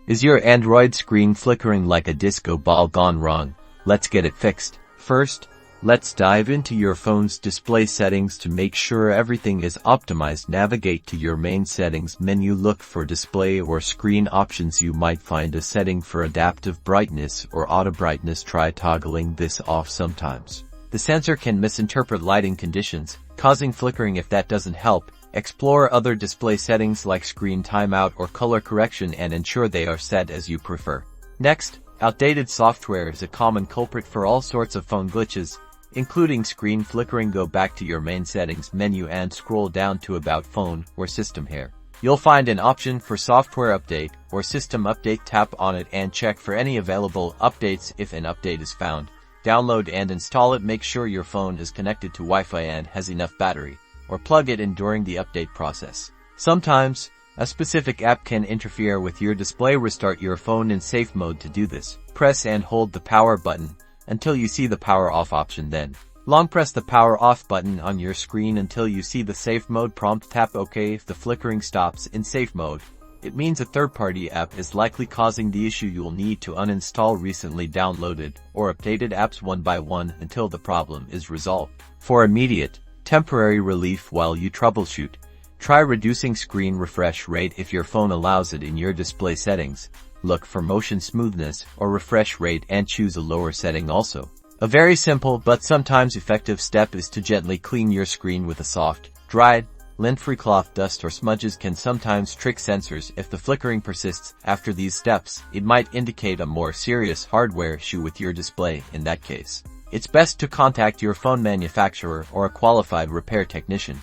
Is your Android screen flickering like a disco ball gone wrong? Let's get it fixed. First, let's dive into your phone's display settings to make sure everything is optimized. Navigate to your main settings menu, look for display or screen options. You might find a setting for adaptive brightness or auto brightness. Try toggling this off sometimes. The sensor can misinterpret lighting conditions, causing flickering. If that doesn't help, explore other display settings like screen timeout or color correction and ensure they are set as you prefer. Next, outdated software is a common culprit for all sorts of phone glitches, including screen flickering. Go back to your main settings menu and scroll down to About Phone or System here. You'll find an option for Software Update or System Update. Tap on it and check for any available updates. If an update is found, download and install it. Make sure your phone is connected to Wi-Fi and has enough battery, or plug it in during the update process. Sometimes, a specific app can interfere with your display. Restart your phone in safe mode. To do this, press and hold the power button until you see the power off option. Then, long press the power off button on your screen until you see the safe mode prompt. Tap OK. If the flickering stops in safe mode, it means a third-party app is likely causing the issue. You'll need to uninstall recently downloaded or updated apps one by one until the problem is resolved. For immediate, temporary relief while you troubleshoot, try reducing screen refresh rate if your phone allows it. In your display settings, look for motion smoothness or refresh rate and choose a lower setting. Also, a very simple but sometimes effective step is to gently clean your screen with a soft, dried, lint-free cloth. Dust or smudges can sometimes trick sensors. If the flickering persists after these steps, it might indicate a more serious hardware issue with your display. In that case, it's best to contact your phone manufacturer or a qualified repair technician.